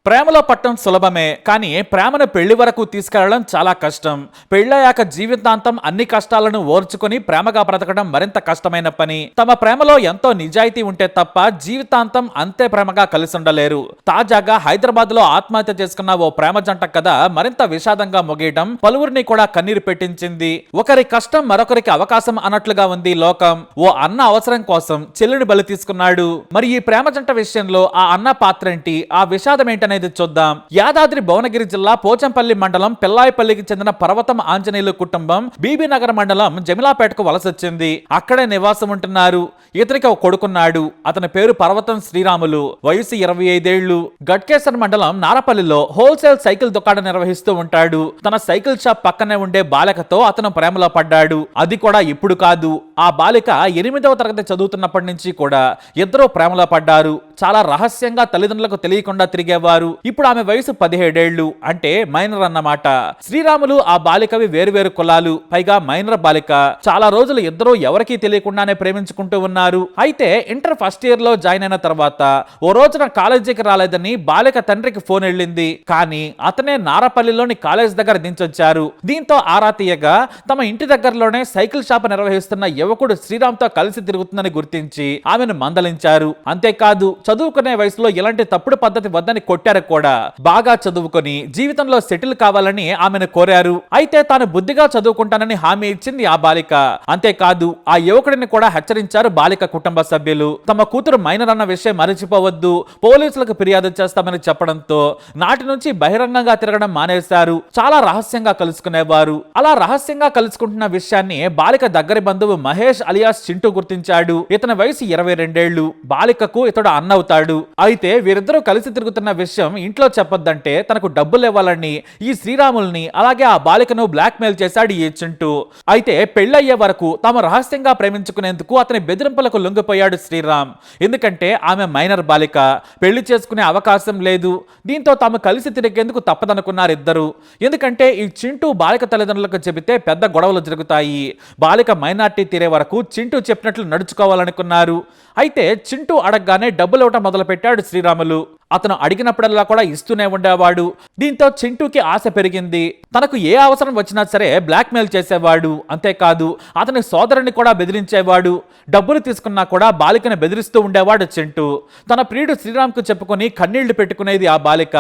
ప్రేమలో పట్టడం సులభమే, కానీ ప్రేమను పెళ్లి వరకు తీసుకెళ్లడం చాలా కష్టం. పెళ్ళయ్యాక జీవితాంతం అన్ని కష్టాలను ఓర్చుకుని ప్రేమగా బ్రతకడం మరింత కష్టమైన పని. తమ ప్రేమలో ఎంతో నిజాయితీ ఉంటే తప్ప జీవితాంతం అంతే ప్రేమగా కలిసి ఉండలేరు. తాజాగా హైదరాబాద్ లో ఆత్మహత్య చేసుకున్న ఓ ప్రేమ జంట కథ మరింత విషాదంగా ముగియడం పలువురిని కూడా కన్నీరు పెట్టించింది. ఒకరి కష్టం మరొకరికి అవకాశం అన్నట్లుగా ఉంది లోకం. ఓ అన్న అవసరం కోసం చెల్లిని బలి తీసుకున్నాడు. మరి ఈ ప్రేమ జంట విషయంలో ఆ అన్న పాత్ర ఏంటి, ఆ విషాదం ఏంటనేది చూద్దాం. యాదాద్రి భువనగిరి జిల్లా పోచంపల్లి మండలం పిల్లాయిపల్లికి చెందిన పర్వతం ఆంజనేయులు కుటుంబం బీబీనగర్ మండలం జమిలాపేటకు వలసొచ్చింది. అక్కడే నివాసం ఉంటున్నారు. ఇతనికి ఒక కొడుకున్నాడు. అతని పేరు పర్వతం శ్రీరాములు. వయసు 25 ఏళ్లు. గట్కేసర్ మండలం నారపల్లిలో హోల్సేల్ సైకిల్ దుకాణం నిర్వహిస్తూ ఉంటాడు. తన సైకిల్ షాప్ పక్కనే ఉండే బాలికతో అతను ప్రేమలో పడ్డాడు. అది కూడా ఇప్పుడు కాదు. ఆ బాలిక 8వ తరగతి చదువుతున్నప్పటి నుంచి కూడా ఇద్దరూ ప్రేమలో పడ్డారు. చాలా రహస్యంగా తల్లిదండ్రులకు తెలియకుండా తిరిగేవారు. ఇప్పుడు ఆమె వయసు 17 ఏళ్లు, అంటే మైనర్ అన్నమాట. శ్రీరాములు ఆ బాలికవి వేరువేరు కులాలు, పైగా మైనర్ బాలిక. చాలా రోజులు ఇద్దరూ ఎవరికీ తెలియకుండానే ప్రేమించుకుంటూ ఉన్నారు. అయితే ఇంటర్ ఫస్ట్ ఇయర్ లో జాయిన్ అయిన తర్వాత ఓ రోజున కాలేజీకి రాలేదని బాలిక తండ్రికి ఫోన్ వెళ్ళింది. కానీ అతనే నారపల్లిలోని కాలేజ్ దగ్గర దించొచ్చారు. దీంతో ఆరా తీయగా తమ ఇంటి దగ్గరలోనే సైకిల్ షాప్ నిర్వహిస్తున్న యువకుడు శ్రీరామ్ తో కలిసి తిరుగుతుందని గుర్తించి ఆమెను మందలించారు. అంతేకాదు, చదువుకునే వయసులో ఇలాంటి తప్పుడు పద్ధతి వద్దని కొట్టారు కూడా. బాగా చదువుకొని జీవితంలో సెటిల్ కావాలని ఆమెను కోరారు. అయితే తాను బుద్ధిగా చదువుకుంటానని హామీ ఇచ్చింది ఆ బాలిక. అంతేకాదు, ఆ యువకుడిని కూడా హెచ్చరించారు బాలిక కుటుంబ సభ్యులు. తమ కూతురు మైనర్ అన్న విషయం మరచిపోవద్దు, పోలీసులకు ఫిర్యాదు చేస్తామని చెప్పడంతో నాటి నుంచి బహిరంగంగా తిరగడం మానేశారు. చాలా రహస్యంగా కలుసుకునేవారు. అలా రహస్యంగా కలుసుకుంటున్న విషయాన్ని బాలిక దగ్గరి బంధువు మహేష్ అలియాస్ చింటూ గుర్తించాడు. ఇతని వయసు 22 ఏళ్లు. బాలికకు ఇతడు అన్నవుతాడు. అయితే వీరిద్దరూ కలిసి తిరుగుతున్న విషయం ఇంట్లో చెప్పొద్దంటే తనకు డబ్బులు ఇవ్వాలని ఈ శ్రీరాముల్ని అలాగే ఆ బాలికను బ్లాక్ మెయిల్ చేశాడు ఈ చింటూ. అయితే పెళ్ళయ్యే వరకు తాము రహస్యంగా ప్రేమించుకునేందుకు అతని బెదిరింపులకు లొంగిపోయాడు శ్రీరామ్. ఎందుకంటే ఆమె మైనర్ బాలిక, పెళ్లి చేసుకునే అవకాశం లేదు. దీంతో తాము కలిసి తిరిగేందుకు తప్పదనుకున్నారు ఇద్దరు. ఎందుకంటే ఈ చింటూ బాలిక తల్లిదండ్రులకు చెబితే పెద్ద గొడవలు జరుగుతాయి. బాలిక మైనార్టీ తీరే వరకు చింటూ చెప్పినట్లు నడుచుకోవాలనుకున్నారు. అయితే చింటూ అడగగానే డబ్బులు ఇవ్వటం మొదలు పెట్టాడు శ్రీరాములు. అతను అడిగినప్పుడల్లా కూడా ఇస్తూనే ఉండేవాడు. దీంతో చింటూకి ఆశ పెరిగింది. తనకు ఏ అవసరం వచ్చినా సరే బ్లాక్ మెయిల్ చేసేవాడు. అంతేకాదు, అతని సోదరుని కూడా బెదిరించేవాడు. డబ్బులు తీసుకున్నా కూడా బాలికను బెదిరిస్తూ ఉండేవాడు చింటూ. తన ప్రియుడు శ్రీరామ్కు చెప్పుకొని కన్నీళ్లు పెట్టుకునేది ఆ బాలిక.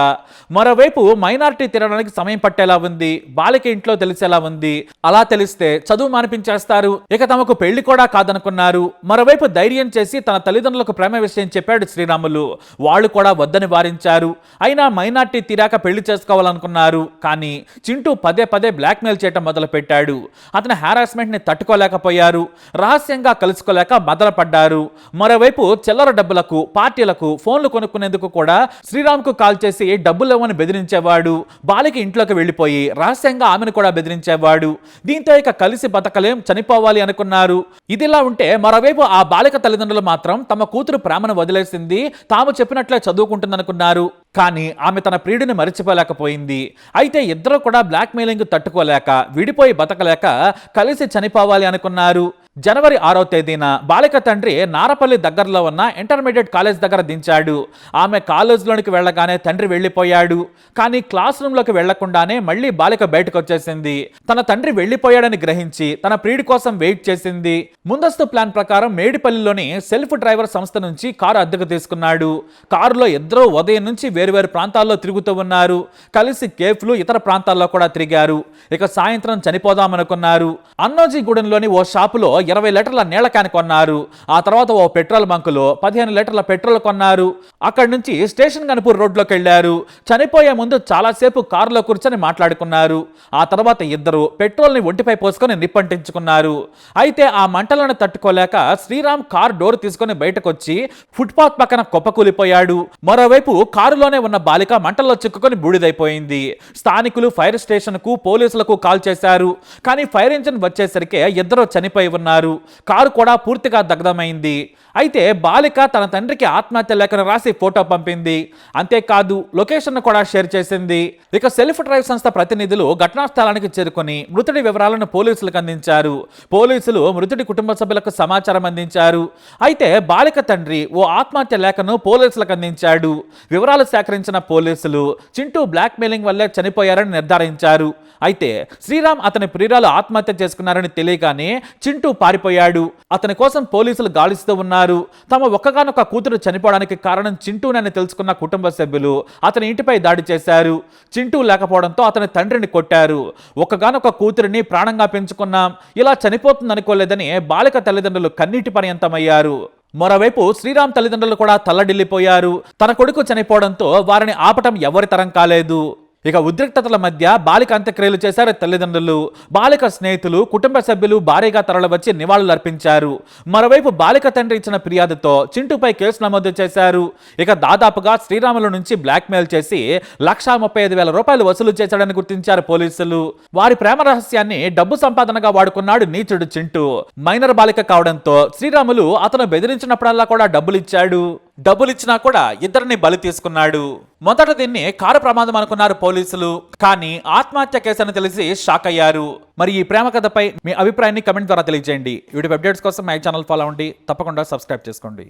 మరోవైపు మైనారిటీ తిరగడానికి సమయం పట్టేలా ఉంది. బాలిక ఇంట్లో తెలిసేలా ఉంది. అలా తెలిస్తే చదువు మానిపించేస్తారు. ఇక తమకు పెళ్లి కూడా కాదనుకున్నారు. మరోవైపు ధైర్యం చేసి తన తల్లిదండ్రులకు ప్రేమ విషయం చెప్పాడు శ్రీరాములు. వాళ్ళు కూడా వద్దని వారించారు. అయినా మైనార్టీ తీరాక పెళ్లి చేసుకోవాలనుకున్నారు. కానీ చింటూ పదే పదే బ్లాక్ మెయిల్ చేయటం మొదలు పెట్టాడు. అతని హారాస్మెంట్ ని తట్టుకోలేకపోయారు. రహస్యంగా కలుసుకోలేక మొదలుపడ్డారు. మరోవైపు చిల్లర డబ్బులకు, పార్టీలకు ఫోన్లు కొనుక్కునేందుకు కూడా శ్రీరామ్ కు కాల్ చేసి డబ్బులు ఇవ్వని బెదిరించేవాడు. బాలిక ఇంట్లోకి వెళ్లిపోయి రహస్యంగా ఆమెను కూడా బెదిరించేవాడు. దీంతో ఇక కలిసి బతకలేం, చనిపోవాలి అనుకున్నారు. ఇదిలా ఉంటే మరోవైపు ఆ బాలిక తల్లిదండ్రులు మాత్రం తమ కూతురు ప్రేమను వదిలేసింది, తాము చెప్పినట్లే చదువుకుంటుందనుకున్నారు. కానీ ఆమె తన ప్రియుడిని మరిచిపోలేకపోయింది. అయితే ఇద్దరు కూడా బ్లాక్ మెయిలింగ్ తట్టుకోలేక, విడిపోయి బతకలేక కలిసి చనిపోవాలి అనుకున్నారు. జనవరి 6వ తేదీన బాలిక తండ్రి నారపల్లి దగ్గరలో ఉన్న ఇంటర్మీడియట్ కాలేజ్ దగ్గర దించాడు. ఆమె కాలేజ్లోనికి వెళ్ళగానే తండ్రి వెళ్లిపోయాడు. కానీ క్లాస్ రూమ్లోకి వెళ్లకుండానే మళ్ళీ బాలిక బయటకు వచ్చేసింది. తన తండ్రి వెళ్లిపోయాడని గ్రహించి తన ప్రియుడి కోసం వెయిట్ చేసింది. ముందస్తు ప్లాన్ ప్రకారం మేడిపల్లిలోని సెల్ఫ్ డ్రైవర్ సంస్థ నుంచి కారు అద్దెకు తీసుకున్నాడు. కారులో ఇద్దరూ ఉదయం నుంచి వేరువేరు ప్రాంతాల్లో తిరుగుతూ ఉన్నారు. కలిసి కేఫ్లు, ఇతర ప్రాంతాల్లో కూడా తిరిగారు. ఇక సాయంత్రం చనిపోదామనుకున్నారు. అన్నోజీగూడెంలోని ఓ షాపులో 20 లీటర్ల నీళ్ల క్యాన్ కొన్నారు. ఆ తర్వాత ఓ పెట్రోల్ బంకులో 15 లీటర్ల పెట్రోల్ కొన్నారు. అక్కడి నుంచి స్టేషన్ గన్పూర్ రోడ్లోకి వెళ్లారు. చనిపోయే ముందు చాలాసేపు కారులో కూర్చొని మాట్లాడుకున్నారు. ఆ తర్వాత ఇద్దరు పెట్రోల్ ని ఒంటిపై పోసుకొని నిప్పంటించుకున్నారు. అయితే ఆ మంటలను తట్టుకోలేక శ్రీరామ్ కార్ డోర్ తీసుకొని బయటకు వచ్చి ఫుట్పాత్ పక్కన కుప్పకూలిపోయాడు. మరోవైపు కారులోనే ఉన్న బాలిక మంటల్లో చిక్కుకొని బూడిదైపోయింది. స్థానికులు ఫైర్ స్టేషన్ కు, పోలీసులకు కాల్ చేశారు. కానీ ఫైర్ ఇంజిన్ వచ్చేసరికి ఇద్దరు చనిపోయి ఉన్నారు. ఉన్నారు. కారు కూడా పూర్తిగా దగ్ధమైంది. అయితే బాలిక తన తండ్రికి ఆత్మహత్య లేఖను రాసి ఫోటో పంపింది. అంతేకాదు లొకేషన్ కూడా షేర్ చేసింది. ఇక సెల్ఫ్ డ్రైవ్ సంస్థ ప్రతినిధులు ఘటనా స్థలానికి చేరుకొని మృతుడి వివరాలను పోలీసులకు అందించారు. పోలీసులు మృతుడి కుటుంబ సభ్యులకు సమాచారం అందించారు. అయితే బాలిక తండ్రి ఓ ఆత్మహత్య లేఖను పోలీసులకు అందించాడు. వివరాలు సేకరించిన పోలీసులు చింటూ బ్లాక్ మెయిలింగ్ వల్లే చనిపోయారని నిర్ధారించారు. అయితే శ్రీరామ్ అతని ప్రియురాలు ఆత్మహత్య చేసుకున్నారని తెలియగానే చింటూ పారిపోయాడు. అతని కోసం పోలీసులు గాలిస్తూ ఉన్నారు. తమ ఒక్కగానొక్క కూతురు చనిపోవడానికి కారణం చింటూనని తెలుసుకున్న కుటుంబ సభ్యులు అతని ఇంటిపై దాడి చేశారు. చింటూ లేకపోవడంతో అతని తండ్రిని కొట్టారు. ఒక్కగానొక్క కూతురిని ప్రాణంగా పెంచుకున్నాం, ఇలా చనిపోతుందనుకోలేదని బాలిక తల్లిదండ్రులు కన్నీటి పర్యంతమయ్యారు. మరోవైపు శ్రీరామ్ తల్లిదండ్రులు కూడా తల్లడిల్లిపోయారు. తన కొడుకు చనిపోవడంతో వారిని ఆపటం ఎవరి తరం కాలేదు. ఇక ఉద్రిక్తతల మధ్య బాలిక అంత్యక్రియలు చేశారు తల్లిదండ్రులు. బాలిక స్నేహితులు, కుటుంబ సభ్యులు భారీగా తరలివచ్చి నివాళులు అర్పించారు. మరోవైపు బాలిక తండ్రి ఇచ్చిన ఫిర్యాదుతో చింటూపై కేసు నమోదు చేశారు. ఇక దాదాపుగా శ్రీరాముల నుంచి బ్లాక్మెయిల్ చేసి ₹1,35,000 వసూలు చేశాడని గుర్తించారు పోలీసులు. వారి ప్రేమ రహస్యాన్ని డబ్బు సంపాదనగా వాడుకున్నాడు నీచుడు చింటూ. మైనర్ బాలిక కావడంతో శ్రీరాములు అతను బెదిరించినప్పుడల్లా కూడా డబ్బులిచ్చినా కూడా ఇద్దరిని బలి తీసుకున్నాడు. మొదట దీన్ని కారు ప్రమాదం అనుకున్నారు పోలీసులు. కానీ ఆత్మహత్య కేసు అని తెలిసి షాక్ అయ్యారు. మరి ఈ ప్రేమ కథపై మీ అభిప్రాయాన్ని కమెంట్ ద్వారా తెలియజేయండి. వీడియో అప్డేట్స్ కోసం మై ఛానల్ ఫాలో అవ్వండి. తప్పకుండా సబ్స్క్రైబ్ చేసుకోండి.